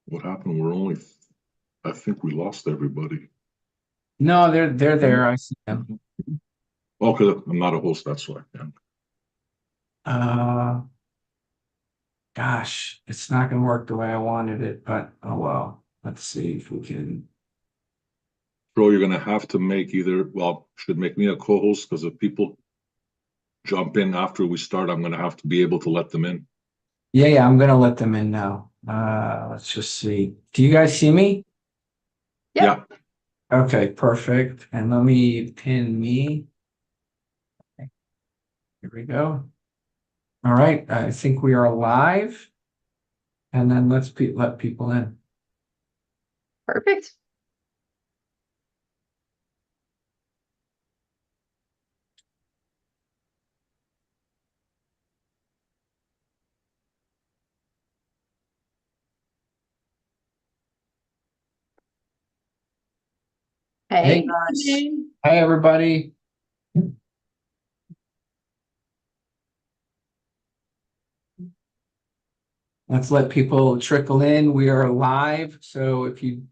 What happened? I think we lost everybody. No, they're there. I see them. Okay, I'm not a host, that's why. Yeah. Uh, Gosh, it's not gonna work the way I wanted it, but oh well. Let's see if we can. Bro, you're gonna have to should make me a co-host because if people jump in after we start, I'm gonna have to be able to let them in. Yeah, I'm gonna let them in now. Let's just see. Do you guys see me? Yep. Yeah, Okay, perfect. And let me pin me. Here we go. All right, I think we are live. And then let people in. Perfect. Hey Hey, guys. Jane. Hey everybody. Let's let people trickle in. We are live. So if you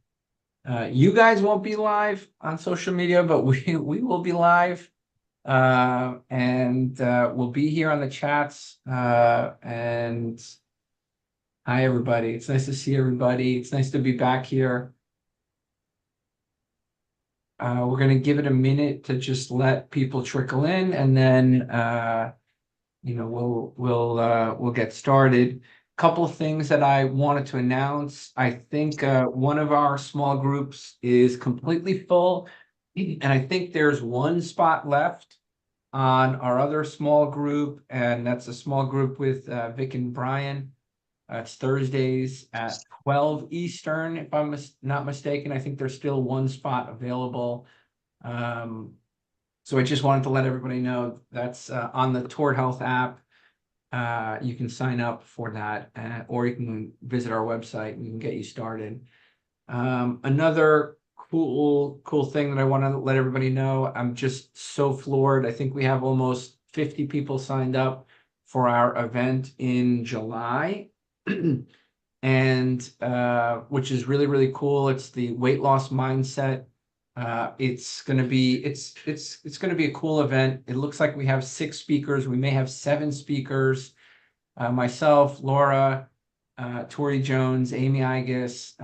guys won't be live on social media, but we will be live. And we'll be here on the chats. And hi everybody. It's nice to see everybody. It's nice to be back here. We're gonna give it a minute to just let people trickle in, and then we'll get started. Couple of things that I wanted to announce. I think one of our small groups is completely full, and I think there's one spot left on our other small group, and that's a small group with Vic and Brian. It's Thursdays at 12 Eastern, if I'm not mistaken. I think there's still one spot available. Um, so I just wanted to let everybody know that's on the Toward Health app. You can sign up for that, or you can visit our website and we can get you started. Another cool thing that I want to let everybody know, I'm just so floored. I think we have almost 50 people signed up for our event in July. And which is really cool. It's the weight loss mindset. It's gonna be a cool event. It looks like we have 6 speakers. We may have 7 speakers. Myself, Laura, Tori Jones, Amy Igus,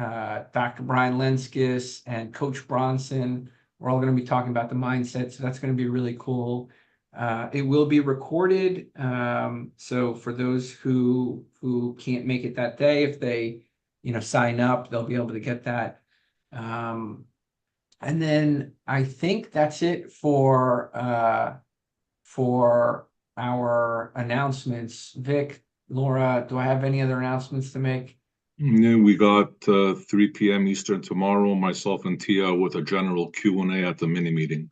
Dr. Brian Lenskis, and Coach Bronson. We're all going to be talking about the mindset, so that's going to be really cool. It will be recorded, so for those who can't make it that day, if they sign up, they'll be able to get that. And then I think that's it for our announcements. Vic, Laura, do I have any other announcements to make? and then we got 3 p.m. Eastern tomorrow, myself and Tia with a general Q&A at the mini meeting.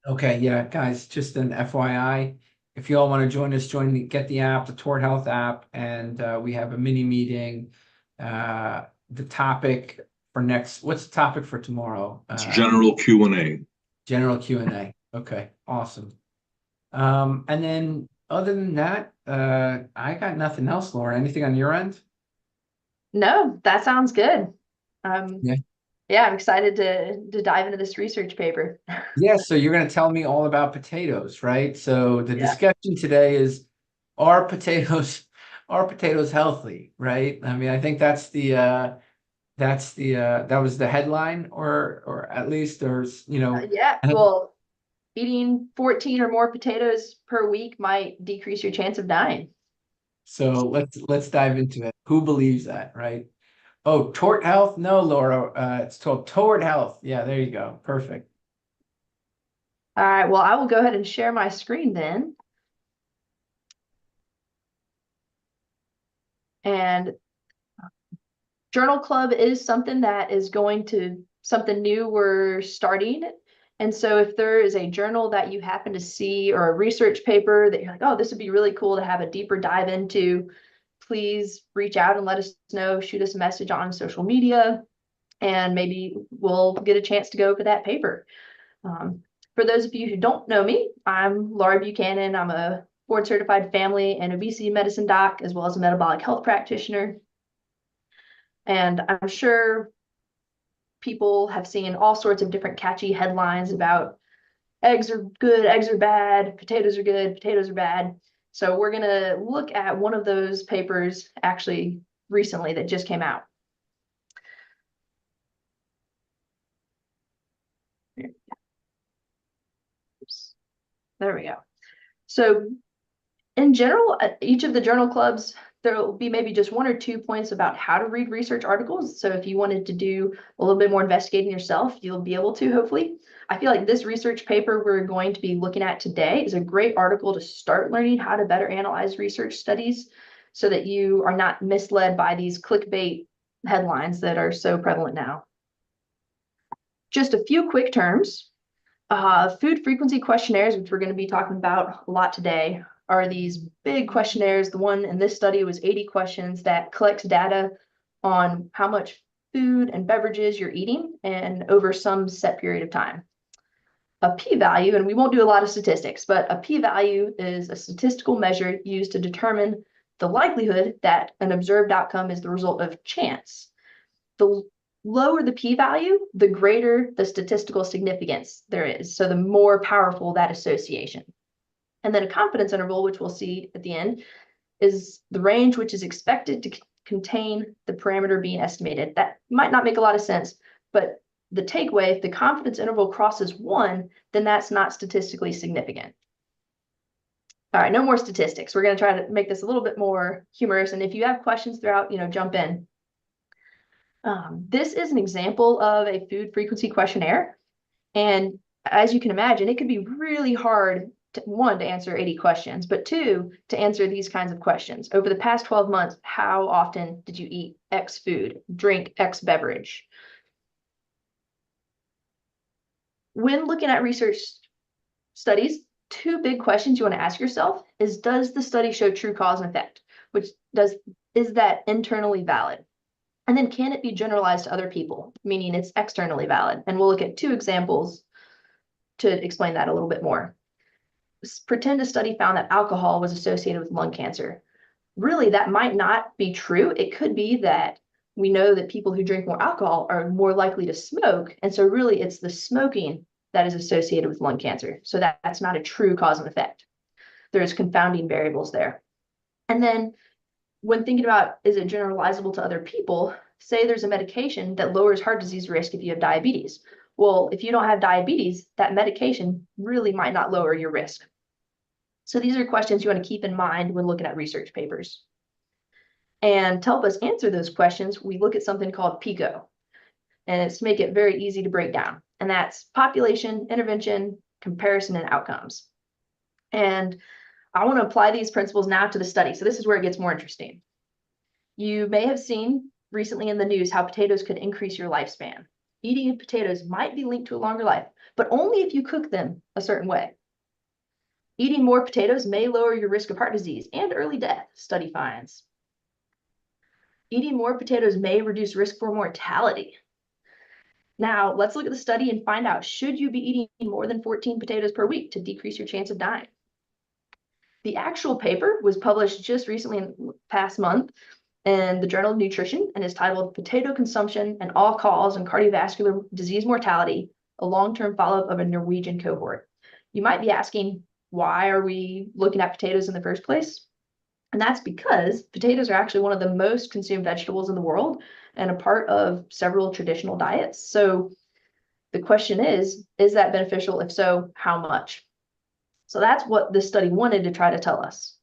Okay, yeah, guys, just an FYI. If you all want to join us, get the app, the Toward Health app, and we have a mini meeting. The topic what's the topic for tomorrow? It's general Q&A. General Q&A. Okay, awesome. And then other than that, I got nothing else, Laura. Anything on your end? No, that sounds good. Um, Yeah. yeah, I'm excited to dive into this research paper. Yeah, so you're going to tell me all about potatoes, right? So the Yeah. discussion today is, are potatoes are potatoes healthy, right? I mean, I think that was the headline, or at least Yeah. Well, eating 14 or more potatoes per week might decrease your chance of dying. so let's dive into it. Who believes that, right? Oh, Tort Health? No, Laura. It's called Toward Health. Yeah, there you go. Perfect. All right. Well, I will go ahead and share my screen then. And Journal Club is something that is something new we're starting. And so if there is a journal that you happen to see or a research paper that you're like, oh, this would be really cool to have a deeper dive into, please reach out and let us know, shoot us a message on social media, and maybe we'll get a chance to go over that paper. For those of you who don't know me, I'm Laura Buchanan. I'm a board certified family and obesity medicine doc, as well as a metabolic health practitioner. And I'm sure people have seen all sorts of different catchy headlines about eggs are good, eggs are bad, potatoes are good, potatoes are bad. So we're going to look at one of those papers actually recently that just came out. Oops. There we go. So in general, at each of the journal clubs, there will be maybe just 1 or 2 points about how to read research articles. So if you wanted to do a little bit more investigating yourself, you'll be able to, hopefully. I feel like this research paper we're going to be looking at today is a great article to start learning how to better analyze research studies so that you are not misled by these clickbait headlines that are so prevalent now. Just a few quick terms. Food frequency questionnaires, which we're going to be talking about a lot today, are these big questionnaires. The one in this study was 80 questions that collects data on how much food and beverages you're eating and over some set period of time. A p-value, and we won't do a lot of statistics, but a p-value is a statistical measure used to determine the likelihood that an observed outcome is the result of chance. The lower the p-value, the greater the statistical significance there is. So the more powerful that association. And then a confidence interval, which we'll see at the end, is the range which is expected to contain the parameter being estimated. That might not make a lot of sense, but the takeaway, if the confidence interval crosses 1, then that's not statistically significant. All right, no more statistics. We're going to try to make this a little bit more humorous. And if you have questions throughout, jump in. This is an example of a food frequency questionnaire. And as you can imagine, it could be really hard to answer 80 questions, but 2, to answer these kinds of questions. Over the past 12 months, how often did you eat X food, drink X beverage? When looking at research studies, 2 big questions you want to ask yourself is, does the study show true cause and effect? Is that internally valid? And then can it be generalized to other people, meaning it's externally valid? And we'll look at 2 examples to explain that a little bit more. Pretend a study found that alcohol was associated with lung cancer. Really, that might not be true. It could be that we know that people who drink more alcohol are more likely to smoke. And so really it's the smoking that is associated with lung cancer. So that's not a true cause and effect. There's confounding variables there. And then when thinking about, is it generalizable to other people, say there's a medication that lowers heart disease risk if you have diabetes. Well, if you don't have diabetes, that medication really might not lower your risk. So these are questions you want to keep in mind when looking at research papers. And to help us answer those questions, we look at something called PICO. And it's to make it very easy to break down. And that's population, intervention, comparison, and outcomes. And I want to apply these principles now to the study. So this is where it gets more interesting. You may have seen recently in the news how potatoes could increase your lifespan. Eating potatoes might be linked to a longer life, but only if you cook them a certain way. Eating more potatoes may lower your risk of heart disease and early death, study finds. Eating more potatoes may reduce risk for mortality. Now, let's look at the study and find out, should you be eating more than 14 potatoes per week to decrease your chance of dying? The actual paper was published just recently in the past month in the Journal of Nutrition and is titled Potato Consumption and All-Cause and Cardiovascular Disease Mortality, a long-term follow-up of a Norwegian cohort. You might be asking, why are we looking at potatoes in the first place? And that's because potatoes are actually one of the most consumed vegetables in the world and a part of several traditional diets. So the question is that beneficial? If so, how much? So that's what this study wanted to try to tell us.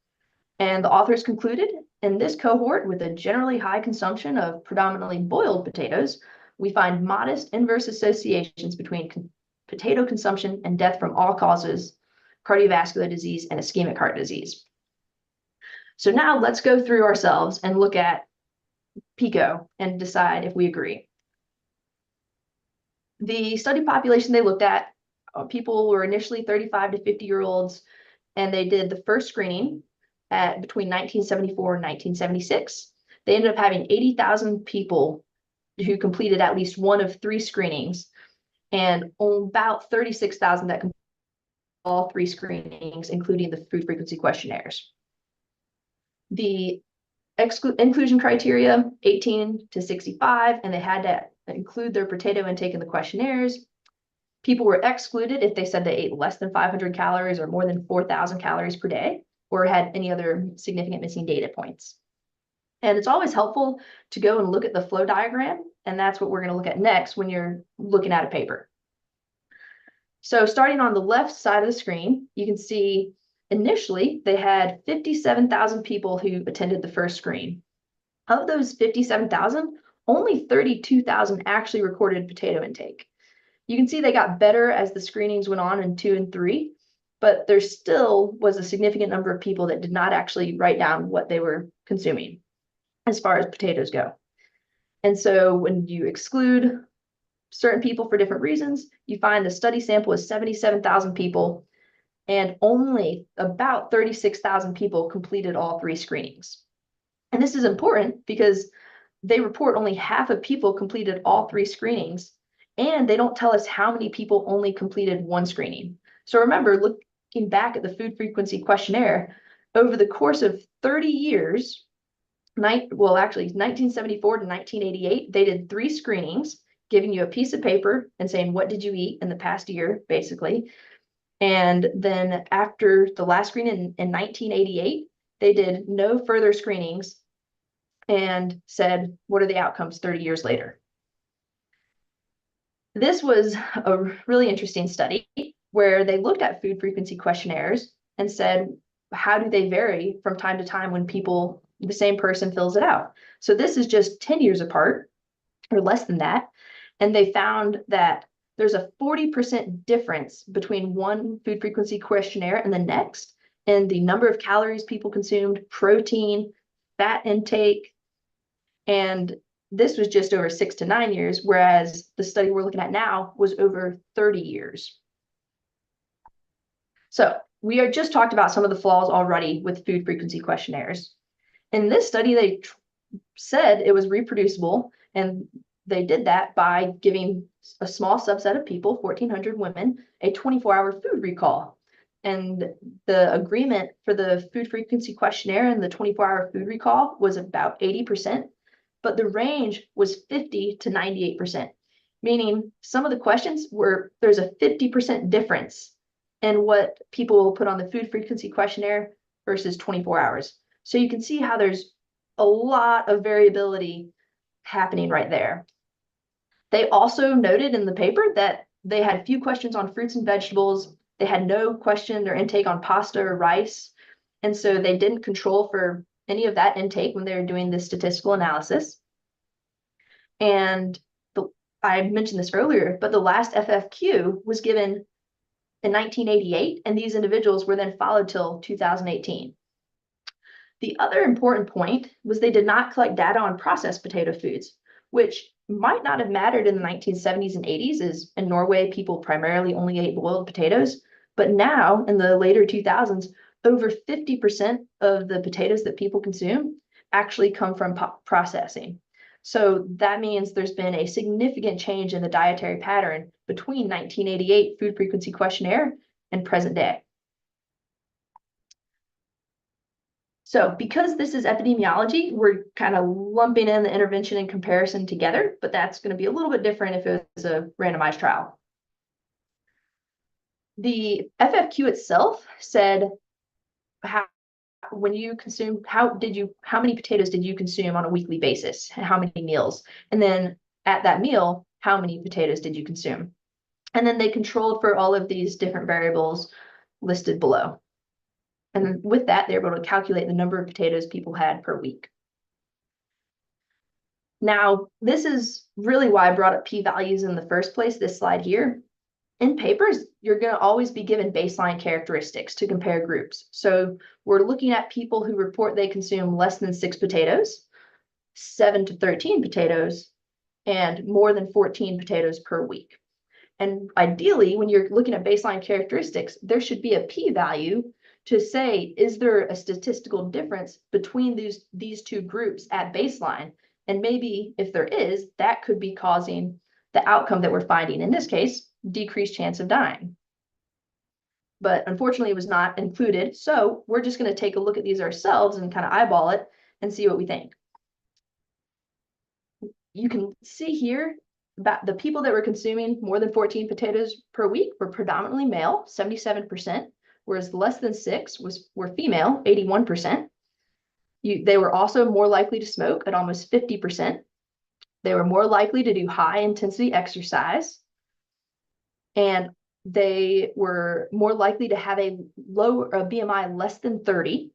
And the authors concluded, in this cohort with a generally high consumption of predominantly boiled potatoes, we find modest inverse associations between potato consumption and death from all causes, cardiovascular disease, and ischemic heart disease. So now let's go through ourselves and look at PICO and decide if we agree. The study population they looked at, people were initially 35 to 50-year-olds, and they did the first screening at between 1974 and 1976. They ended up having 80,000 people who completed at least one of 3 screenings, and about 36,000 that completed all 3 screenings, including the food frequency questionnaires. The inclusion criteria, 18 to 65, and they had to include their potato intake in the questionnaires. People were excluded if they said they ate less than 500 calories or more than 4,000 calories per day, or had any other significant missing data points. And it's always helpful to go and look at the flow diagram, and that's what we're going to look at next when you're looking at a paper. So starting on the left side of the screen, you can see initially they had 57,000 people who attended the first screen. Of those 57,000, only 32,000 actually recorded potato intake. You can see they got better as the screenings went on in 2 and 3, but there still was a significant number of people that did not actually write down what they were consuming as far as potatoes go. And so when you exclude certain people for different reasons, you find the study sample is 77,000 people, and only about 36,000 people completed all 3 screenings. And this is important because they report only half of people completed all 3 screenings, and they don't tell us how many people only completed 1 screening. So remember, looking back at the food frequency questionnaire, over the course of 30 years, actually 1974 to 1988, they did 3 screenings, giving you a piece of paper and saying, what did you eat in the past year, basically. And then after the last screening in 1988, they did no further screenings and said, what are the outcomes 30 years later? This was a really interesting study where they looked at food frequency questionnaires and said, how do they vary from time to time when the same person fills it out? So this is just 10 years apart or less than that. And they found that there's a 40% difference between one food frequency questionnaire and the next in the number of calories people consumed, protein, fat intake, and this was just over 6 to 9 years, whereas the study we're looking at now was over 30 years. So we are just talked about some of the flaws already with food frequency questionnaires. In this study, they said it was reproducible, and they did that by giving a small subset of people, 1,400 women, a 24-hour food recall. And the agreement for the food frequency questionnaire and the 24-hour food recall was about 80%, but the range was 50 to 98%, meaning some of the questions there's a 50% difference in what people will put on the food frequency questionnaire versus 24 hours. So you can see how there's a lot of variability happening right there. They also noted in the paper that they had few questions on fruits and vegetables. They had no question or intake on pasta or rice. And so they didn't control for any of that intake when they were doing this statistical analysis. And I mentioned this earlier, but the last FFQ was given in 1988, and these individuals were then followed till 2018. The other important point was they did not collect data on processed potato foods, which might not have mattered in the 1970s and 80s, as in Norway, people primarily only ate boiled potatoes. But now, in the later 2000s, over 50% of the potatoes that people consume actually come from processing. So that means there's been a significant change in the dietary pattern between 1988 food frequency questionnaire and present day. So because this is epidemiology, we're kind of lumping in the intervention and comparison together, but that's going to be a little bit different if it was a randomized trial. The FFQ itself said, how many potatoes did you consume on a weekly basis? How many meals? And then at that meal, how many potatoes did you consume? And then they controlled for all of these different variables listed below. And with that, they're able to calculate the number of potatoes people had per week. Now, this is really why I brought up p-values in the first place, this slide here. In papers, you're going to always be given baseline characteristics to compare groups. So we're looking at people who report they consume less than 6 potatoes, 7 to 13 potatoes, and more than 14 potatoes per week. And ideally, when you're looking at baseline characteristics, there should be a p-value to say, is there a statistical difference between these two groups at baseline? And maybe if there is, that could be causing the outcome that we're finding. In this case, decreased chance of dying. But unfortunately, it was not included. So we're just going to take a look at these ourselves and kind of eyeball it and see what we think. You can see here that the people that were consuming more than 14 potatoes per week were predominantly male, 77%, whereas less than 6 were female, 81%. They were also more likely to smoke at almost 50%. They were more likely to do high intensity exercise. And they were more likely to have a BMI less than 30.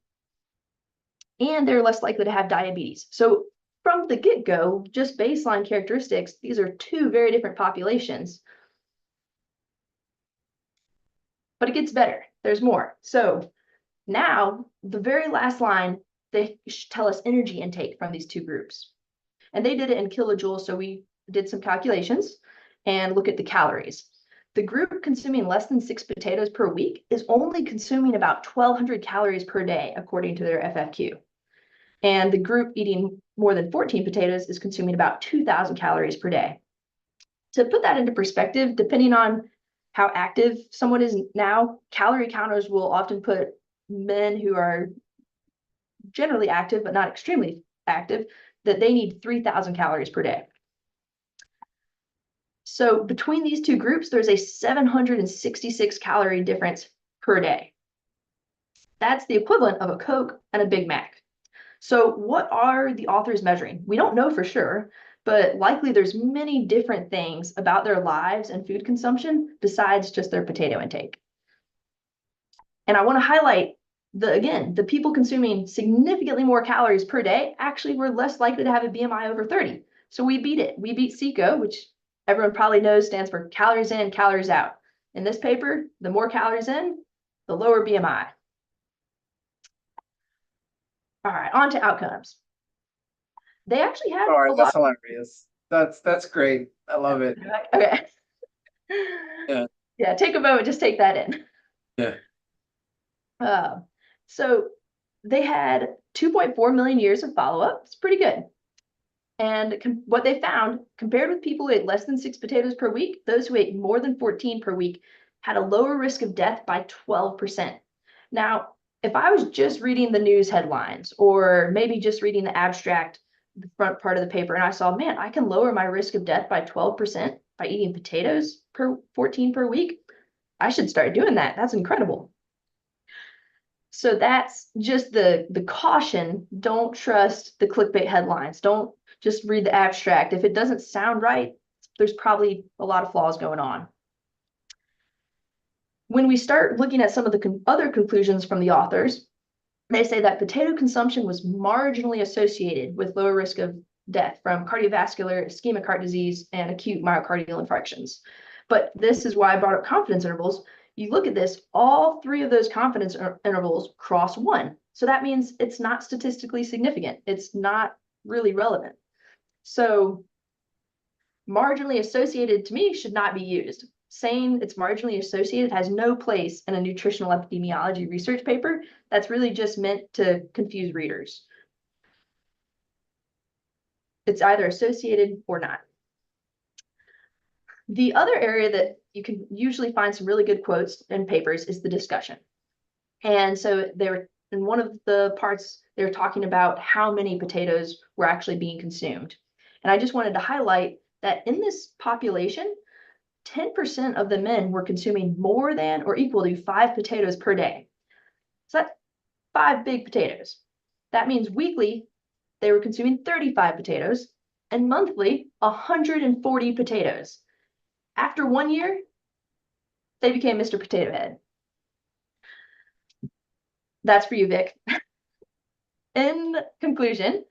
And they're less likely to have diabetes. So from the get-go, just baseline characteristics, these are two very different populations. But it gets better. There's more. So now, the very last line, they tell us energy intake from these two groups. And they did it in kilojoules, so we did some calculations and look at the calories. The group consuming less than 6 potatoes per week is only consuming about 1,200 calories per day, according to their FFQ. And the group eating more than 14 potatoes is consuming about 2,000 calories per day. To put that into perspective, depending on how active someone is now, calorie counters will often put men who are generally active but not extremely active, that they need 3,000 calories per day. So between these two groups, there's a 766 calorie difference per day. That's the equivalent of a Coke and a Big Mac. So what are the authors measuring? We don't know for sure, but likely there's many different things about their lives and food consumption besides just their potato intake. And I want to highlight the people consuming significantly more calories per day actually were less likely to have a BMI over 30. So we beat it. We beat CICO, which everyone probably knows stands for calories in, calories out. In this paper, the more calories in, the lower BMI. All right, on to outcomes. They actually had Sorry, a that's lot. hilarious. That's great. I love it. Okay. Yeah. Yeah, take a moment, just take that in. Yeah. So they had 2.4 million years of follow-up. It's pretty good. And what they found, compared with people who ate less than 6 potatoes per week, those who ate more than 14 per week had a lower risk of death by 12%. Now, if I was just reading the news headlines or maybe just reading the abstract, the front part of the paper, and I saw, man, I can lower my risk of death by 12% by eating potatoes per 14 per week, I should start doing that. That's incredible. So that's just the caution. Don't trust the clickbait headlines. Don't just read the abstract. If it doesn't sound right, there's probably a lot of flaws going on. When we start looking at some of the other conclusions from the authors, they say that potato consumption was marginally associated with lower risk of death from cardiovascular, ischemic heart disease, and acute myocardial infarctions. But this is why I brought up confidence intervals. You look at this, all 3 of those confidence intervals cross 1. So that means it's not statistically significant. It's not really relevant. So marginally associated to me should not be used. Saying it's marginally associated has no place in a nutritional epidemiology research paper. That's really just meant to confuse readers. It's either associated or not. The other area that you can usually find some really good quotes in papers is the discussion. And so they were, in one of the parts, they were talking about how many potatoes were actually being consumed. And I just wanted to highlight that in this population, 10% of the men were consuming more than or equal to 5 potatoes per day. So that's 5 big potatoes. That means weekly, they were consuming 35 potatoes, and monthly, 140 potatoes. After 1 year, they became Mr. Potato Head. That's for you, Vic. In conclusion,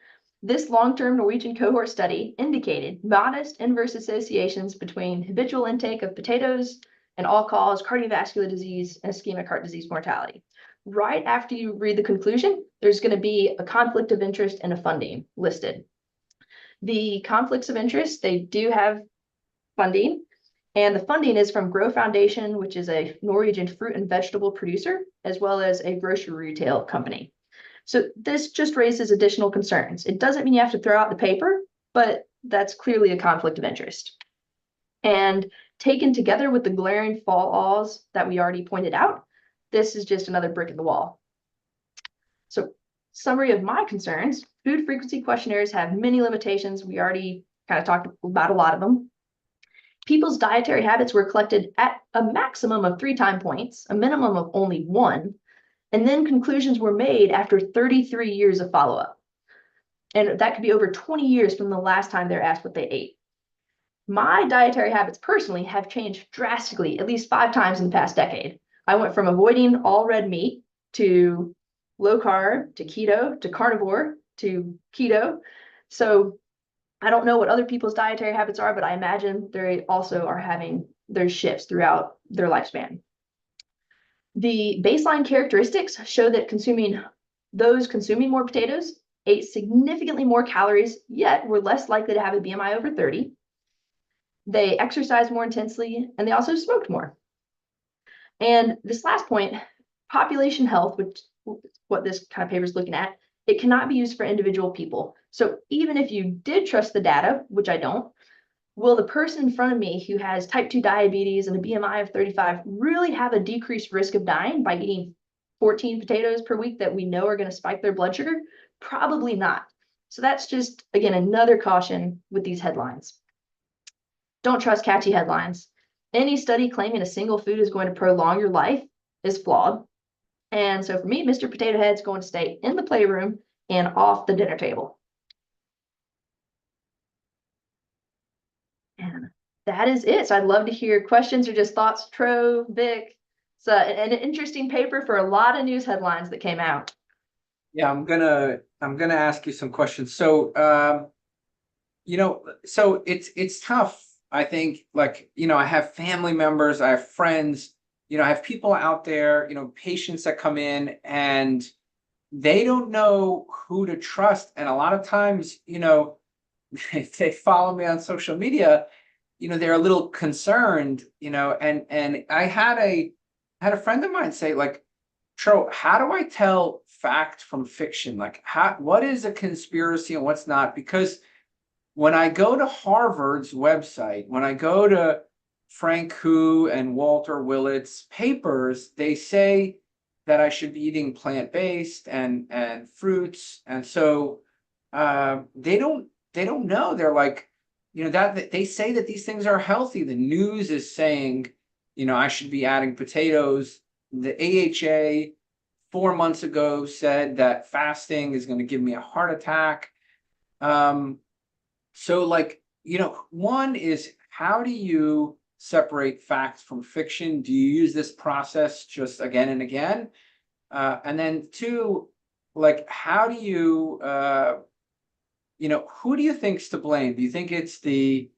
this long-term Norwegian cohort study indicated modest inverse associations between habitual intake of potatoes and all-cause cardiovascular disease and ischemic heart disease mortality. Right after you read the conclusion, there's going to be a conflict of interest and a funding listed. The conflicts of interest, they do have funding, and the funding is from Grow Foundation, which is a Norwegian fruit and vegetable producer, as well as a grocery retail company. So this just raises additional concerns. It doesn't mean you have to throw out the paper, but that's clearly a conflict of interest. And taken together with the glaring flaws that we already pointed out, this is just another brick in the wall. So summary of my concerns, Food frequency questionnaires have many limitations. We already kind of talked about a lot of them. People's dietary habits were collected at a maximum of 3 time points, a minimum of only 1, and then conclusions were made after 33 years of follow-up. And that could be over 20 years from the last time they're asked what they ate. My dietary habits personally have changed drastically, at least 5 times in the past decade. I went from avoiding all red meat to low carb, to keto, to carnivore, to keto. So I don't know what other people's dietary habits are, but I imagine they also are having their shifts throughout their lifespan. The baseline characteristics show that those consuming more potatoes ate significantly more calories, yet were less likely to have a BMI over 30. They exercised more intensely, and they also smoked more. And this last point, population health, which what this kind of paper is looking at, it cannot be used for individual people. So even if you did trust the data, which I don't, will the person in front of me who has type 2 diabetes and a BMI of 35 really have a decreased risk of dying by eating 14 potatoes per week that we know are going to spike their blood sugar? Probably not. So that's just, again, another caution with these headlines. Don't trust catchy headlines. Any study claiming a single food is going to prolong your life is flawed. And so for me, Mr. Potato Head's going to stay in the playroom and off the dinner table. And that is it. So I'd love to hear questions or just thoughts. Trove, Vic. It's an interesting paper for a lot of news headlines that came out. Yeah, I'm gonna ask you some questions. So so it's tough. I think, like, I have family members, I have friends, I have people out there, patients that come in and they don't know who to trust. And a lot of times, if they follow me on social media, they're a little concerned, and I had a friend of mine say, like, Tro, how do I tell fact from fiction? Like, what is a conspiracy and what's not? Because when I go to Harvard's website, when I go to Frank Hu and Walter Willett's papers, they say that I should be eating plant-based and fruits. And so they don't know. They're like, that they say that these things are healthy. The news is saying, I should be adding potatoes. The AHA 4 months ago said that fasting is going to give me a heart attack. So, like, one is, how do you separate facts from fiction? Do you use this process just again and again? And then 2, like, how do you, who do you think's to blame? Do you think it's the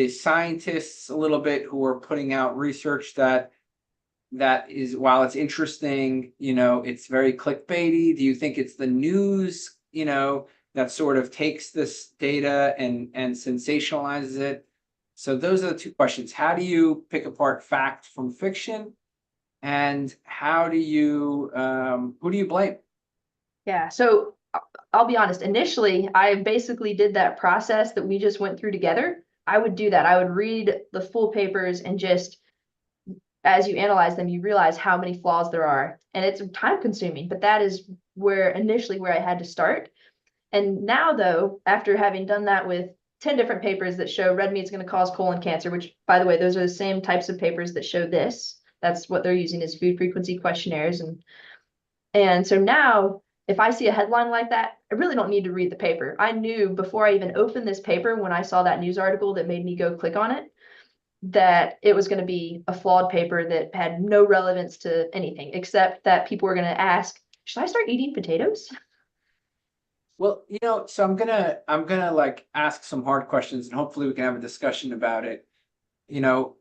scientists a little bit who are putting out research that is, while it's interesting, it's very clickbaity? Do you think it's the news, that sort of takes this data and sensationalizes it? So those are the 2 questions. How do you pick apart fact from fiction? And how do you, who do you blame? Yeah, so I'll be honest. Initially, I basically did that process that we just went through together. I would do that. I would read the full papers, and just as you analyze them, you realize how many flaws there are. And it's time consuming, but that is initially where I had to start. And now, though, after having done that with 10 different papers that show red meat is going to cause colon cancer, which, by the way, those are the same types of papers that show this. That's what they're using, is food frequency questionnaires. And so now, if I see a headline like that, I really don't need to read the paper. I knew before I even opened this paper, when I saw that news article that made me go click on it, that it was going to be a flawed paper that had no relevance to anything, except that people were going to ask, should I start eating potatoes? Well, so I'm gonna like ask some hard questions, and hopefully we can have a discussion about it.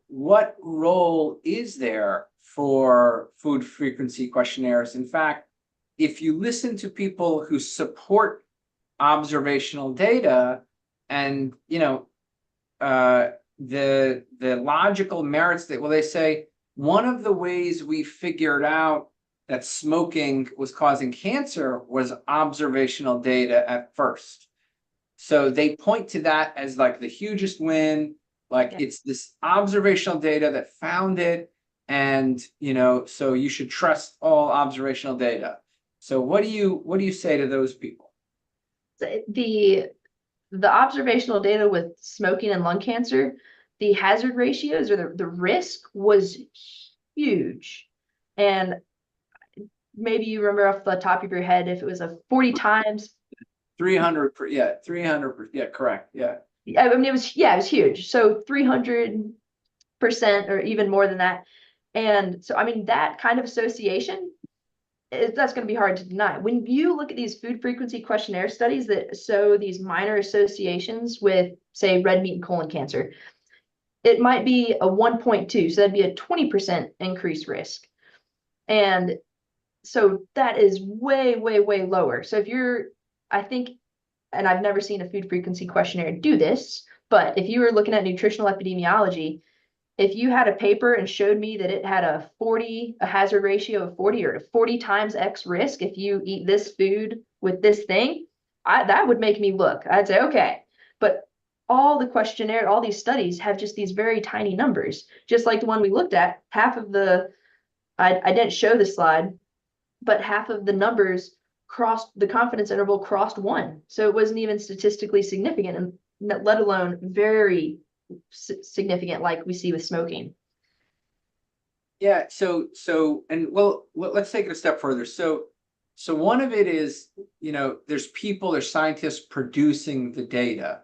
What role is there for food frequency questionnaires? In fact, if you listen to people who support observational data and, the logical merits that, well, they say one of the ways we figured out that smoking was causing cancer was observational data at first. So they point to that as like the hugest win, like it's this observational data that found it. And, so you should trust all observational data. So what do you say to those people? The observational data with smoking and lung cancer, the hazard ratios or the risk was huge. And maybe you remember off the top of your head if it was a 40 times. 300, yeah, 300, yeah, correct, yeah. I mean, it was huge. So 300% or even more than that. And so, I mean, that kind of association, that's going to be hard to deny. When you look at these food frequency questionnaire studies that show these minor associations with, say, red meat and colon cancer, it might be a 1.2. So that'd be a 20% increased risk. And so that is way, way, way lower. So if you're, I think, and I've never seen a food frequency questionnaire do this, but if you were looking at nutritional epidemiology, if you had a paper and showed me that it had a hazard ratio of 40 or 40 times X risk if you eat this food with this thing, that would make me look. I'd say, okay. But all the questionnaire, all these studies have just these very tiny numbers. Just like the one we looked at, half of the, I didn't show this slide, but half of the numbers crossed, the confidence interval crossed 1. So it wasn't even statistically significant, and let alone very significant like we see with smoking. Yeah, and well, let's take it a step further. So one of it is, there's scientists producing the data.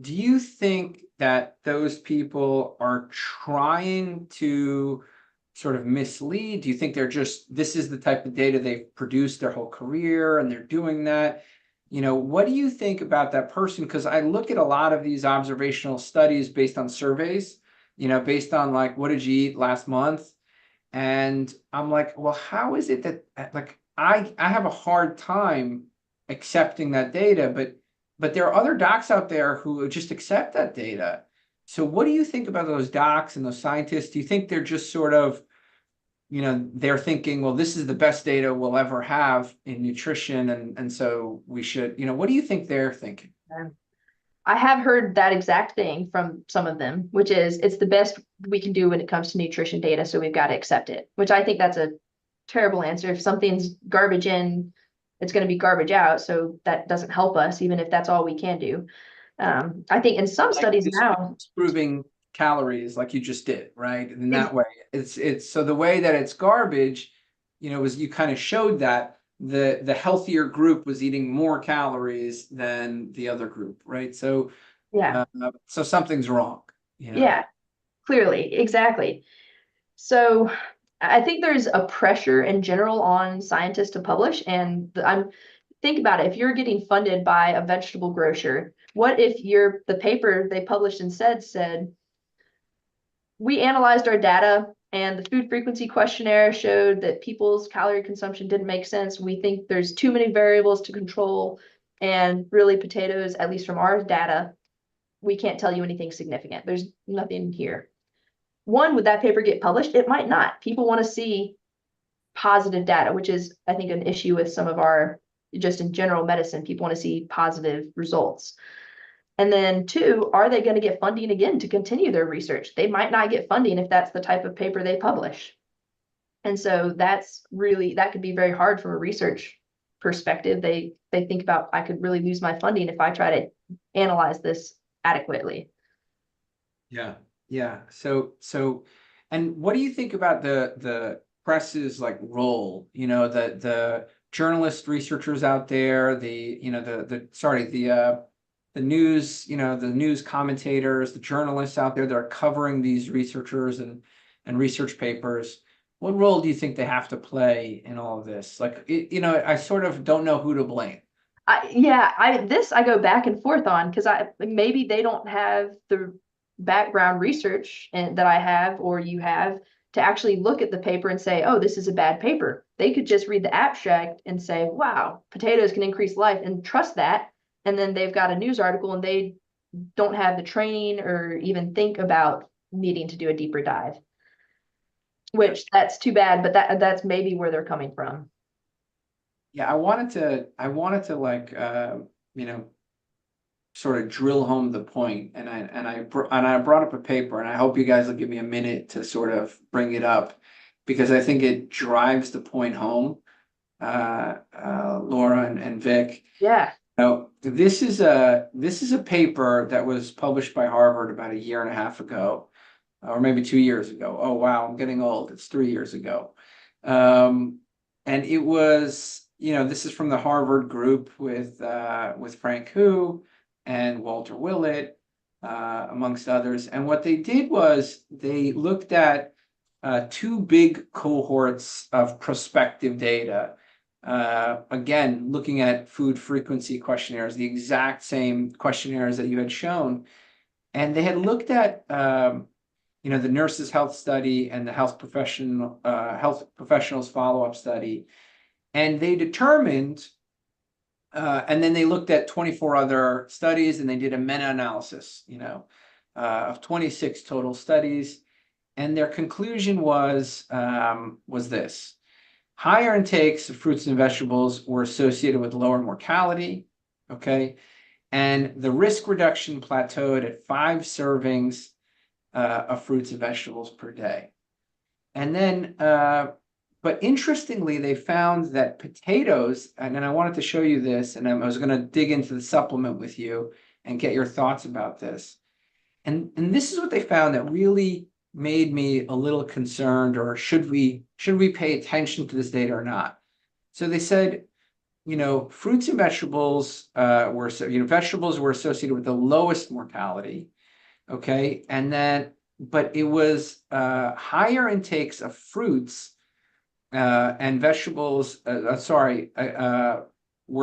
Do you think that those people are trying to sort of mislead? Do you think this is the type of data they've produced their whole career and they're doing that? What do you think about that person? Because I look at a lot of these observational studies based on surveys, based on like, what did you eat last month? And I'm like, well, how is it that like I have a hard time accepting that data, but there are other docs out there who just accept that data. So what do you think about those docs and those scientists? Do you think they're just sort of, they're thinking, well, this is the best data we'll ever have in nutrition, and so we should, what do you think they're thinking? I have heard that exact thing from some of them, which is it's the best we can do when it comes to nutrition data, so we've got to accept it, which I think that's a terrible answer. If something's garbage in, it's going to be garbage out, so that doesn't help us, even if that's all we can do. I think in some studies now, proving calories like you just did, right? In that way, it's so the way that it's garbage, was you kind of showed that the healthier group was eating more calories than the other group, right? So yeah, so something's wrong. Yeah, clearly, exactly. So I think there's a pressure in general on scientists to publish, and think about it. If you're getting funded by a vegetable grocer, what if the paper they published and said, we analyzed our data and the food frequency questionnaire showed that people's calorie consumption didn't make sense. We think there's too many variables to control, and really potatoes, at least from our data, we can't tell you anything significant. There's nothing here. One, would that paper get published? It might not. People want to see positive data, which is, I think, an issue with some of our, just in general medicine, people want to see positive results. And then two, are they going to get funding again to continue their research? They might not get funding if that's the type of paper they publish. And so that could be very hard from a research perspective. They think about, I could really lose my funding if I try to analyze this adequately. Yeah. So, and what do you think about the press's like role? The journalist researchers out there, the news, the news commentators, the journalists out there that are covering these researchers and research papers. What role do you think they have to play in all of this? Like, I sort of don't know who to blame. I go back and forth on, because maybe they don't have the background research that I have or you have to actually look at the paper and say, oh, this is a bad paper. They could just read the abstract and say, wow, potatoes can increase life, and trust that. And then they've got a news article and they don't have the training or even think about needing to do a deeper dive, which that's too bad, but that's maybe where they're coming from. Yeah, I wanted to like, sort of drill home the point, and I brought up a paper, and I hope you guys will give me a minute to sort of bring it up, because I think it drives the point home, Laura and Vic. Yeah. Now, this is a paper that was published by Harvard about a year and a half ago, or maybe 2 years ago. Oh, wow, I'm getting old. It's 3 years ago. And it was, this is from the Harvard group with Frank Hu and Walter Willett, amongst others. And what they did was they looked at two big cohorts of prospective data. Again, looking at food frequency questionnaires, the exact same questionnaires that you had shown. And they had looked at, the Nurses Health Study and the health professionals follow-up study. And they determined, and then they looked at 24 other studies and they did a meta-analysis, of 26 total studies. And their conclusion was this. Higher intakes of fruits and vegetables were associated with lower mortality, okay? And the risk reduction plateaued at 5 servings of fruits and vegetables per day. And then, but interestingly, they found that potatoes, and then I wanted to show you this, and I was going to dig into the supplement with you and get your thoughts about this. And this is what they found that really made me a little concerned, or should we pay attention to this data or not? So they said, fruits and vegetables vegetables were associated with the lowest mortality, okay, and then but it was higher intakes of fruits and vegetables. Were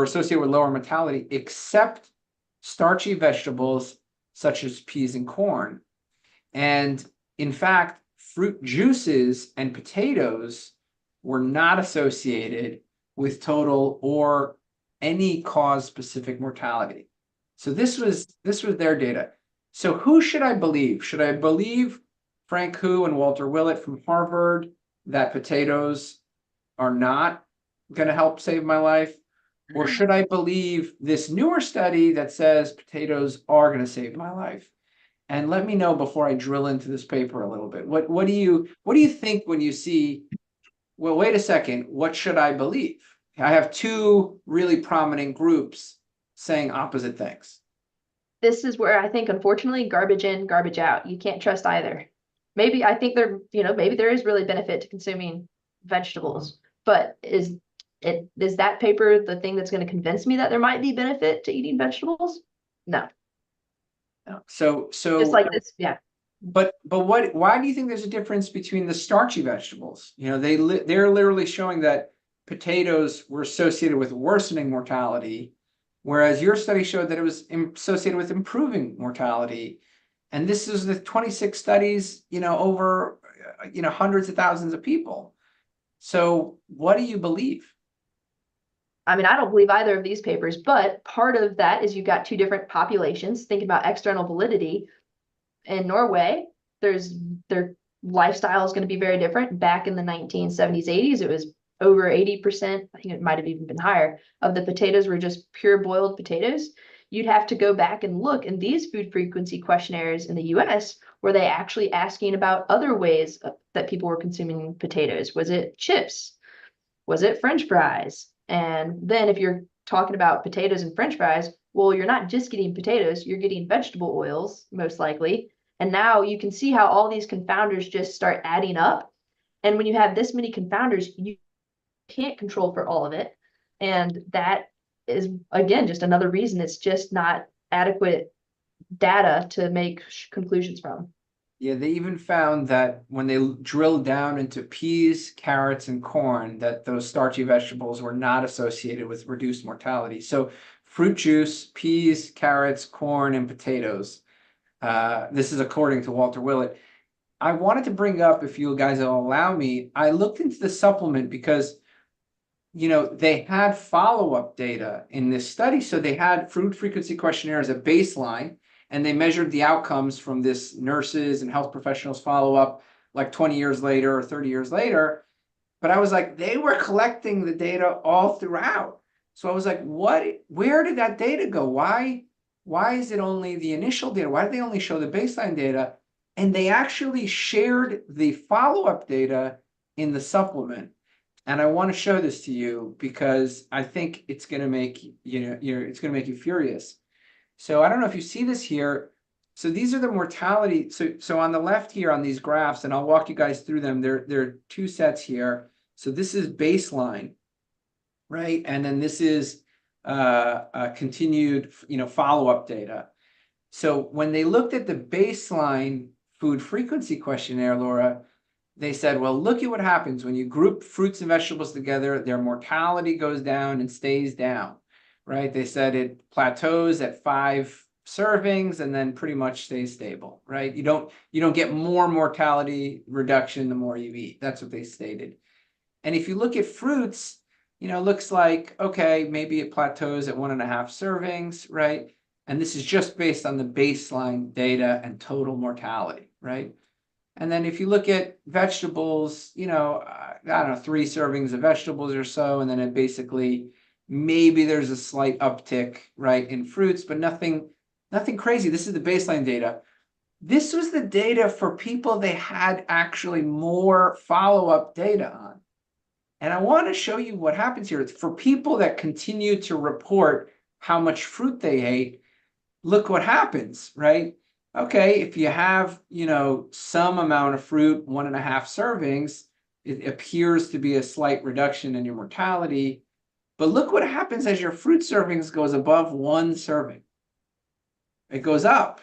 associated with lower mortality, except starchy vegetables such as peas and corn, and in fact, fruit juices and potatoes were not associated with total or any cause-specific mortality. So this was their data. So who should I believe? Should I believe Frank Hu and Walter Willett from Harvard that potatoes are not going to help save my life? Or should I believe this newer study that says potatoes are going to save my life? And let me know before I drill into this paper a little bit. What do you think when you see, well, wait a second, what should I believe? I have two really prominent groups saying opposite things. This is where I think, unfortunately, garbage in, garbage out. You can't trust either. Maybe I think maybe there is really benefit to consuming vegetables, but is that paper the thing that's going to convince me that there might be benefit to eating vegetables? No. So Just like this, yeah. But why do you think there's a difference between the starchy vegetables? They're literally showing that potatoes were associated with worsening mortality, whereas your study showed that it was associated with improving mortality. And this is the 26 studies, over hundreds of thousands of people. So what do you believe? I mean, I don't believe either of these papers, but part of that is you've got two different populations. Thinking about external validity. In Norway, their lifestyle is going to be very different. Back in the 1970s, 80s, it was over 80%. I think it might have even been higher of the potatoes were just pure boiled potatoes. You'd have to go back and look in these food frequency questionnaires in the US, were they actually asking about other ways that people were consuming potatoes? Was it chips? Was it French fries? And then if you're talking about potatoes and French fries, well, you're not just getting potatoes, you're getting vegetable oils, most likely. And now you can see how all these confounders just start adding up. And when you have this many confounders, you can't control for all of it. And that is, again, just another reason it's just not adequate data to make conclusions from. Yeah, they even found that when they drilled down into peas, carrots, and corn, that those starchy vegetables were not associated with reduced mortality. So fruit juice, peas, carrots, corn, and potatoes. This is according to Walter Willett. I wanted to bring up, if you guys will allow me, I looked into the supplement because, they had follow-up data in this study. So they had food frequency questionnaire as a baseline, and they measured the outcomes from this nurses and health professionals follow-up like 20 years later or 30 years later. But I was like, they were collecting the data all throughout. So I was like, where did that data go? Why is it only the initial data? Why did they only show the baseline data? And they actually shared the follow-up data in the supplement. And I want to show this to you because I think it's going to make it's going to make you furious. So I don't know if you see this here. So these are the mortality. So on the left here on these graphs, and I'll walk you guys through them. There are two sets here. So this is baseline, right? And then this is continued, follow-up data. So when they looked at the baseline food frequency questionnaire, Laura, they said, well, look at what happens when you group fruits and vegetables together, their mortality goes down and stays down, right? They said it plateaus at 5 servings and then pretty much stays stable, right? You don't get more mortality reduction the more you eat. That's what they stated. And if you look at fruits, it looks like, okay, maybe it plateaus at 1.5 servings, right? And this is just based on the baseline data and total mortality, right? And then if you look at vegetables, I don't know, 3 servings of vegetables or so, and then it basically, maybe there's a slight uptick, right, in fruits, but nothing crazy. This is the baseline data. This was the data for people they had actually more follow-up data on. And I want to show you what happens here. For people that continue to report how much fruit they ate, look what happens, right? Okay, if you have, some amount of fruit, 1.5 servings, it appears to be a slight reduction in your mortality. But look what happens as your fruit servings goes above 1 serving. It goes up,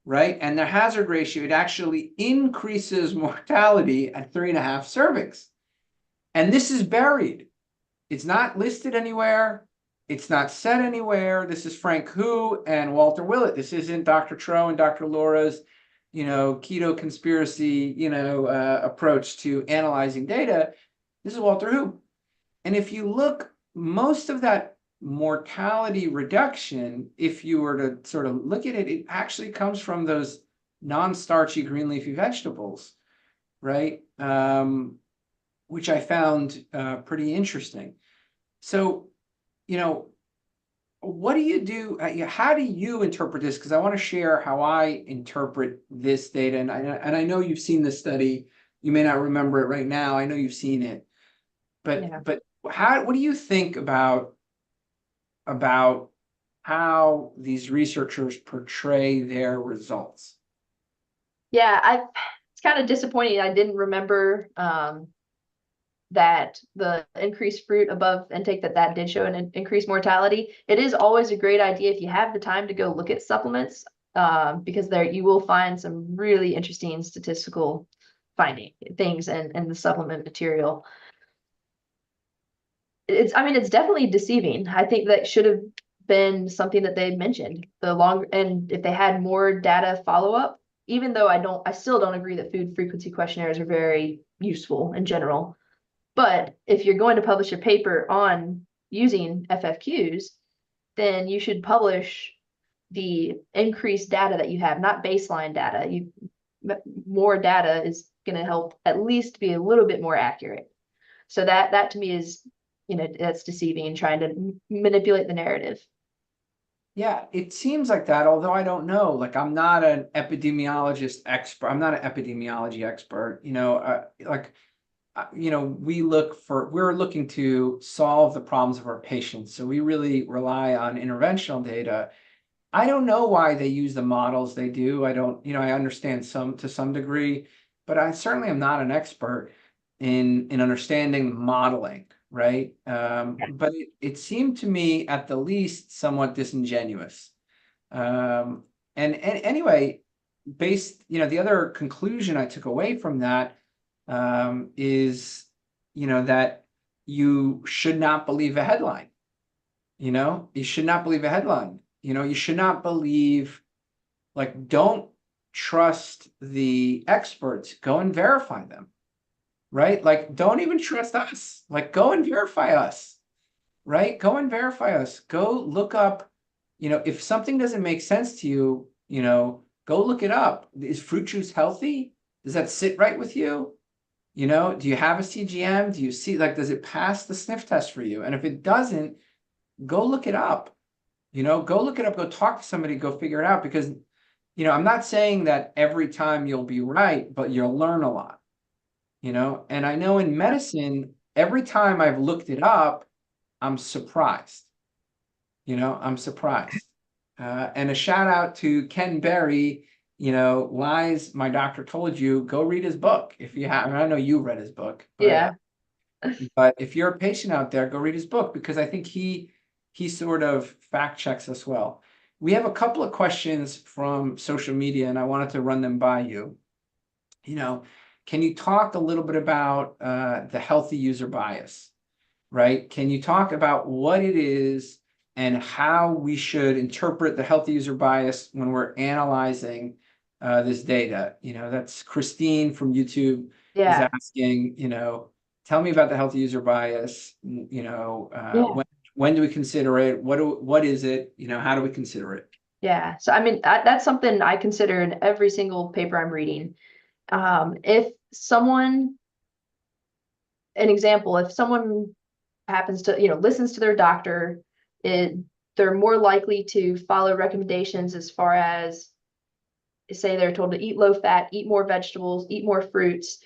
right? And the hazard ratio, it actually increases mortality at 3.5 servings. And this is buried. It's not listed anywhere. It's not said anywhere. This is Frank Hu and Walter Willett. This isn't Dr. Tro and Dr. Laura's, keto conspiracy, approach to analyzing data. This is Walter Hu. And if you look, most of that mortality reduction, if you were to sort of look at it, it actually comes from those non-starchy green leafy vegetables, right? Which I found pretty interesting. So, what do you do? How do you interpret this? Because I want to share how I interpret this data. And I know you've seen this study. You may not remember it right now. I know you've seen it. But what do you think about how these researchers portray their results? Yeah, it's kind of disappointing. I didn't remember that the increased fruit above intake that did show an increased mortality. It is always a great idea if you have the time to go look at supplements, because there you will find some really interesting statistical things in the supplement material. It's definitely deceiving. I think that should have been something that they had mentioned. And if they had more data follow-up, even though I still don't agree that food frequency questionnaires are very useful in general. But if you're going to publish a paper on using FFQs, then you should publish the increased data that you have, not baseline data. More data is going to help at least be a little bit more accurate. So that to me is, that's deceiving and trying to manipulate the narrative. Yeah, it seems like that, although I don't know. Like, I'm not an epidemiologist expert. I'm not an epidemiology expert. We're looking to solve the problems of our patients. So we really rely on interventional data. I don't know why they use the models they do. I don't, I understand to some degree, but I certainly am not an expert in understanding modeling, right? But it seemed to me at the least somewhat disingenuous. And anyway, the other conclusion I took away from that is, that you should not believe a headline. You should not believe a headline. You should not believe, don't trust the experts. Go and verify them, right? Don't even trust us. Go and verify us, right? Go and verify us. Go look up, if something doesn't make sense to you, go look it up. Is fruit juice healthy? Does that sit right with you? Do you have a CGM? Do you see, does it pass the sniff test for you? And if it doesn't, go look it up. Go look it up, go talk to somebody, go figure it out. Because, I'm not saying that every time you'll be right, but you'll learn a lot. And I know in medicine, every time I've looked it up, I'm surprised. I'm surprised. And a shout out to Ken Berry, Lies My Doctor Told You, go read his book. If you have, I know you read his book. Yeah. But if you're a patient out there, go read his book, because I think he sort of fact checks us well. We have a couple of questions from social media, and I wanted to run them by you. Can you talk a little bit about the healthy user bias, right? Can you talk about what it is and how we should interpret the healthy user bias when we're analyzing this data? That's Christine from YouTube is asking, tell me about the healthy user bias. When do we consider it? What is it? How do we consider it? Yeah. So, I mean, that's something I consider in every single paper I'm reading. If someone, an example, if someone happens to, listens to their doctor, they're more likely to follow recommendations as far as, say, they're told to eat low fat, eat more vegetables, eat more fruits,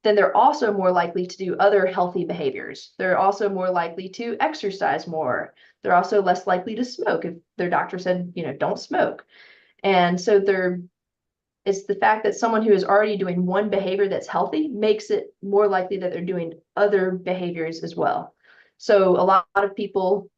then they're also more likely to do other healthy behaviors. They're also more likely to exercise more. They're also less likely to smoke if their doctor said, don't smoke. And so it's the fact that someone who is already doing one behavior that's healthy makes it more likely that they're doing other behaviors as well. So a lot of people,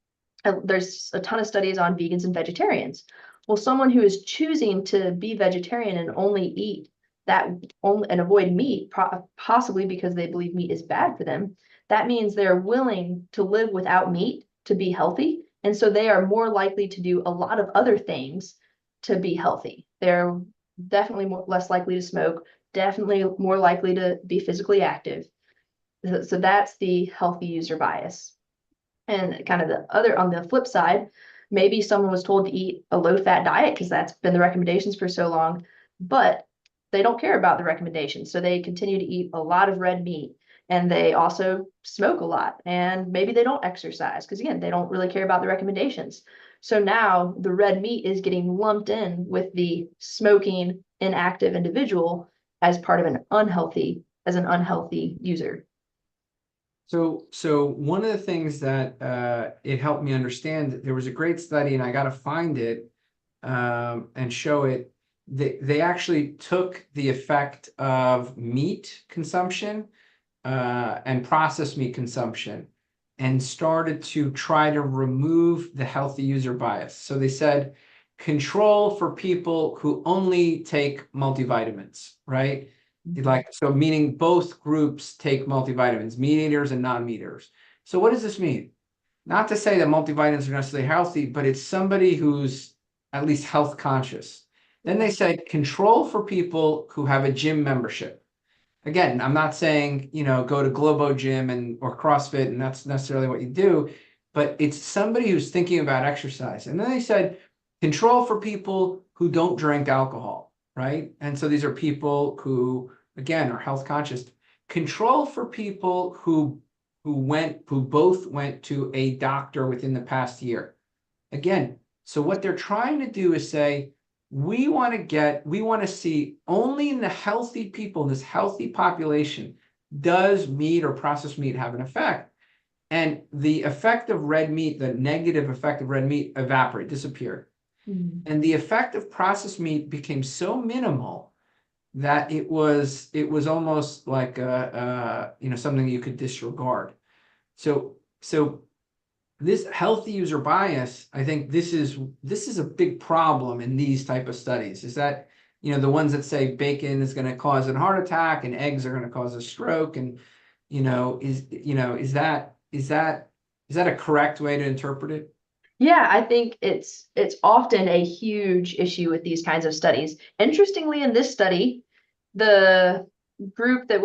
there's a ton of studies on vegans and vegetarians. Well, someone who is choosing to be vegetarian and only eat and avoid meat, possibly because they believe meat is bad for them, that means they're willing to live without meat to be healthy. And so they are more likely to do a lot of other things to be healthy. They're definitely less likely to smoke, definitely more likely to be physically active. So that's the healthy user bias. And kind of on the flip side, maybe someone was told to eat a low-fat diet because that's been the recommendations for so long, but they don't care about the recommendations. So they continue to eat a lot of red meat, and they also smoke a lot, and maybe they don't exercise because, again, they don't really care about the recommendations. So now the red meat is getting lumped in with the smoking inactive individual as part of an unhealthy user. So one of the things that it helped me understand, there was a great study, and I got to find it and show it. They actually took the effect of meat consumption and processed meat consumption and started to try to remove the healthy user bias. So they said, control for people who only take multivitamins, right? So meaning both groups take multivitamins, meat eaters and non-meat eaters. So what does this mean? Not to say that multivitamins are necessarily healthy, but it's somebody who's at least health conscious. Then they said control for people who have a gym membership. Again, I'm not saying, go to Globo Gym or CrossFit, and that's necessarily what you do, but it's somebody who's thinking about exercise. And then they said control for people who don't drink alcohol, right? And so these are people who, again, are health conscious. Control for people who both went to a doctor within the past year. Again, so what they're trying to do is say, we want to see only in the healthy people, in this healthy population, does meat or processed meat have an effect? And the effect of red meat, the negative effect of red meat disappeared. Mm-hmm. And the effect of processed meat became so minimal that it was almost like something you could disregard. So this healthy user bias, I think this is a big problem in these type of studies, is that, the ones that say bacon is going to cause a heart attack and eggs are going to cause a stroke. And, is that a correct way to interpret it? Yeah, I think it's often a huge issue with these kinds of studies. Interestingly, in this study, the group that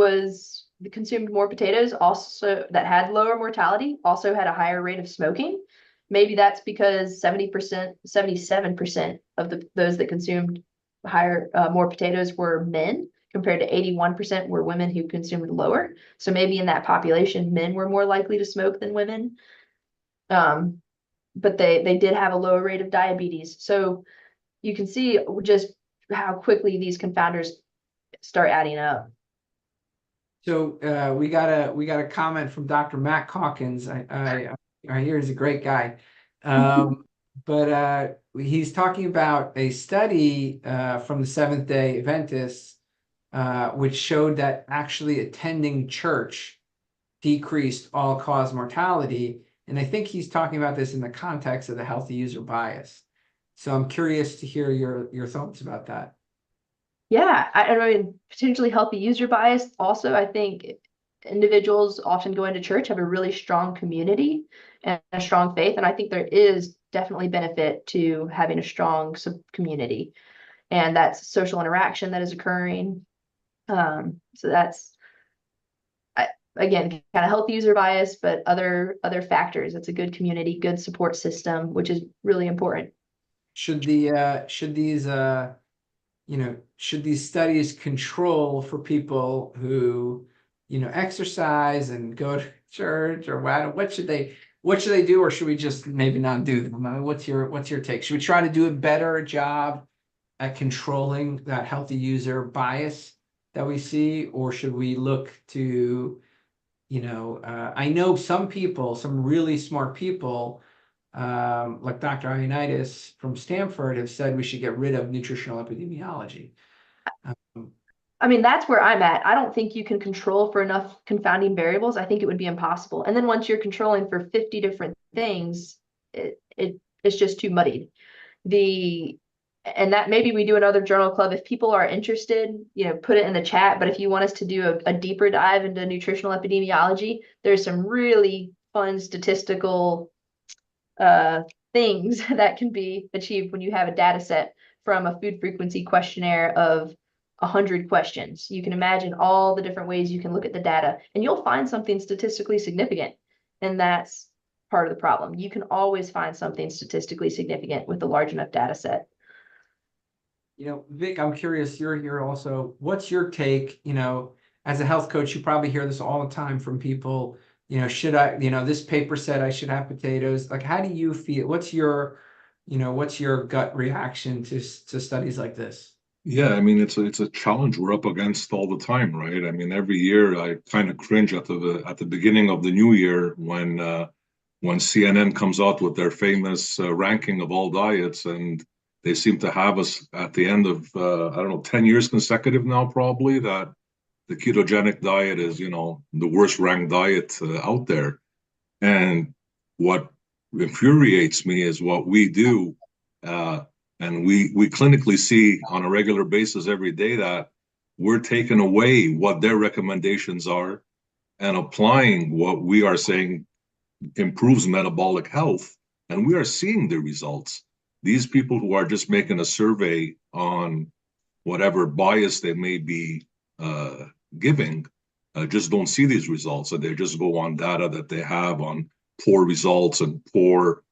consumed more potatoes also that had lower mortality also had a higher rate of smoking. Maybe that's because 77% of those that consumed more potatoes were men, compared to 81% were women who consumed lower. So maybe in that population, men were more likely to smoke than women. But they did have a lower rate of diabetes. So you can see just how quickly these confounders start adding up. So we got a comment from Dr. Matt Calkins. I hear he's a great guy. But he's talking about a study from the Seventh-day Adventists, which showed that actually attending church decreased all-cause mortality. And I think he's talking about this in the context of the healthy user bias. So I'm curious to hear your thoughts about that. Yeah, I mean, potentially healthy user bias. Also, I think individuals often going to church have a really strong community and a strong faith. And I think there is definitely benefit to having a strong community. And that's social interaction that is occurring. So that's, again, kind of healthy user bias, but other factors. It's a good community, good support system, which is really important. Should these studies control for people who, exercise and go to church, or what should they do, or should we just maybe not do them? I mean, what's your take? Should we try to do a better job at controlling that healthy user bias that we see, or should we look to, I know some really smart people, like Dr. Ioannidis from Stanford, have said we should get rid of nutritional epidemiology. I mean, that's where I'm at. I don't think you can control for enough confounding variables. I think it would be impossible. And then once you're controlling for 50 different things, it's just too muddied. And that maybe we do another journal club. If people are interested, put it in the chat. But if you want us to do a deeper dive into nutritional epidemiology, there's some really fun statistical things that can be achieved when you have a data set from a food frequency questionnaire of 100 questions. You can imagine all the different ways you can look at the data, and you'll find something statistically significant. And that's part of the problem. You can always find something statistically significant with a large enough data set. Vic, I'm curious, you're here also. What's your take? As a health coach, you probably hear this all the time from people. Should I, this paper said I should have potatoes. Like, how do you feel? What's your gut reaction to studies like this? Yeah, I mean, it's a challenge we're up against all the time, right? I mean, every year I kind of cringe at the beginning of the new year when CNN comes out with their famous ranking of all diets, and they seem to have us at the end of I don't know, 10 years consecutive now, probably, that the ketogenic diet is, the worst ranked diet out there. And what infuriates me is what we do. And we clinically see on a regular basis every day that we're taking away what their recommendations are and applying what we are saying improves metabolic health. And we are seeing the results. These people who are just making a survey on whatever bias they may be giving just don't see these results, and they just go on data that they have on poor results and poor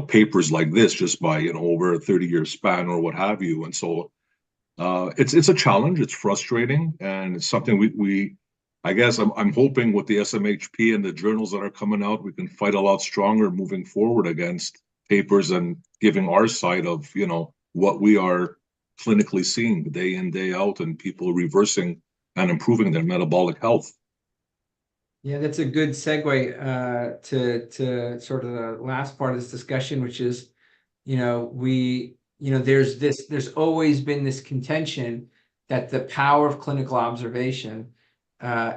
papers like this, just by over a 30-year span or what have you. And so it's a challenge. It's frustrating, and it's something we I guess I'm hoping with the SMHP and the journals that are coming out, we can fight a lot stronger moving forward against papers and giving our side of what we are clinically seeing day in, day out, and people reversing and improving their metabolic health. Yeah, that's a good segue to sort of the last part of this discussion, which is, there's always been this contention that the power of clinical observation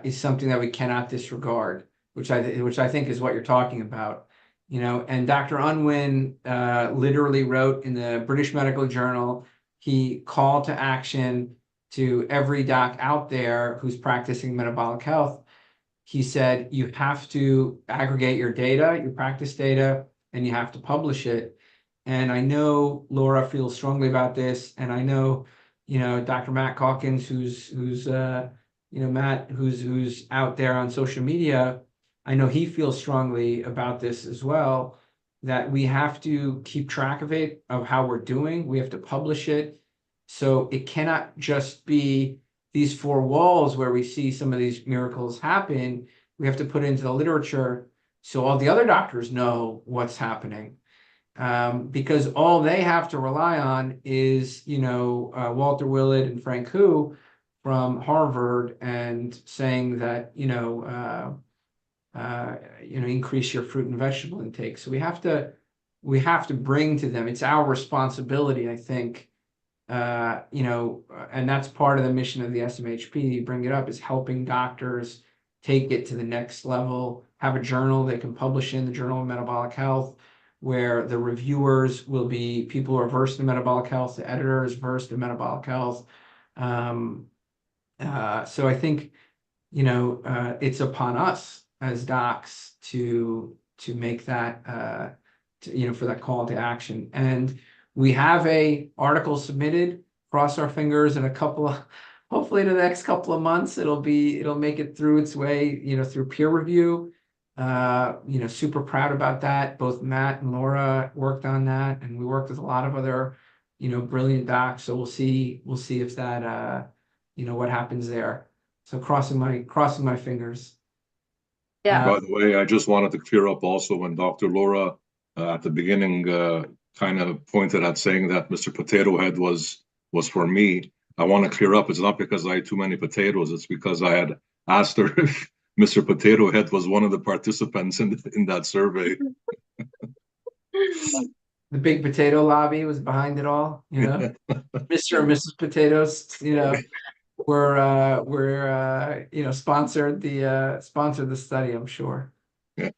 is something that we cannot disregard, which I think is what you're talking about. And Dr. Unwin literally wrote in the British Medical Journal, he called to action to every doc out there who's practicing metabolic health. He said, you have to aggregate your data, your practice data, and you have to publish it. And I know Laura feels strongly about this. And I know, Dr. Matt Calkins, who's Matt, who's out there on social media, I know he feels strongly about this as well, that we have to keep track of it, of how we're doing. We have to publish it. So it cannot just be these four walls where we see some of these miracles happen. We have to put it into the literature so all the other doctors know what's happening. Because all they have to rely on is, Walter Willett and Frank Hu from Harvard and saying that, increase your fruit and vegetable intake. So we have to bring to them, it's our responsibility, I think, and that's part of the mission of the SMHP, bring it up, is helping doctors take it to the next level, have a journal they can publish in, the Journal of Metabolic Health, where the reviewers will be people who are versed in metabolic health, the editor is versed in metabolic health. So I think, it's upon us as docs to make that, for that call to action. And we have a article submitted, cross our fingers, in a couple of, hopefully in the next couple of months, it'll make it through its way, through peer review. Super proud about that. Both Matt and Laura worked on that, and we worked with a lot of other, brilliant docs. So we'll see if that, what happens there. So crossing my fingers. Yeah. By the way, I just wanted to clear up also when Dr. Laura at the beginning kind of pointed at saying that Mr. Potato Head was for me. I want to clear up, it's not because I ate too many potatoes, it's because I had asked her if Mr. Potato Head was one of the participants in that survey. The big potato lobby was behind it all, Mr. and Mrs. Potatoes, were sponsored the study, I'm sure. Yeah.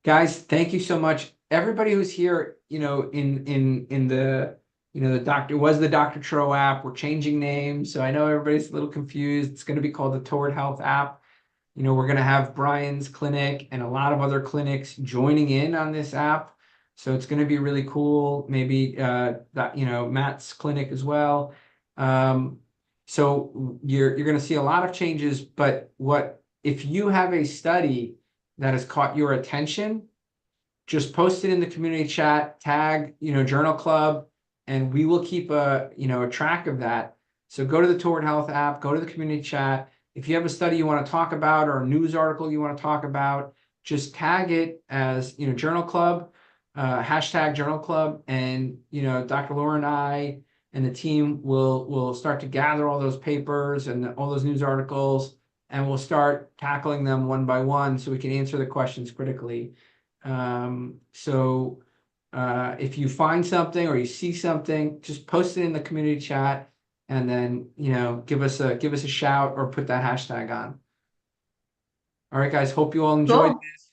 Guys, thank you so much. Everybody who's here, in the the Dr. Tro app. We're changing names, so I know everybody's a little confused. It's going to be called the Toward Health app. We're going to have Brian's clinic and a lot of other clinics joining in on this app. So it's going to be really cool. Maybe Matt's clinic as well. So you're going to see a lot of changes, but if you have a study that has caught your attention, just post it in the community chat, tag, Journal Club, and we will keep a track of that. So go to the Toward Health app, go to the community chat. If you have a study you want to talk about or a news article you want to talk about, just tag it as, Journal Club, hashtag Journal Club, and, Dr. Laura and I and the team will start to gather all those papers and all those news articles, and we'll start tackling them one by one so we can answer the questions critically. If you find something or you see something, just post it in the community chat, and then, give us a shout or put that hashtag on. All right, guys, hope you all enjoyed Cool. this.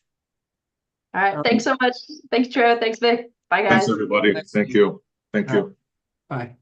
All right. Thanks so much. Thanks, Tro. Thanks, Vic. Bye, guys. Thanks, everybody. Thank you. Thank you. Bye.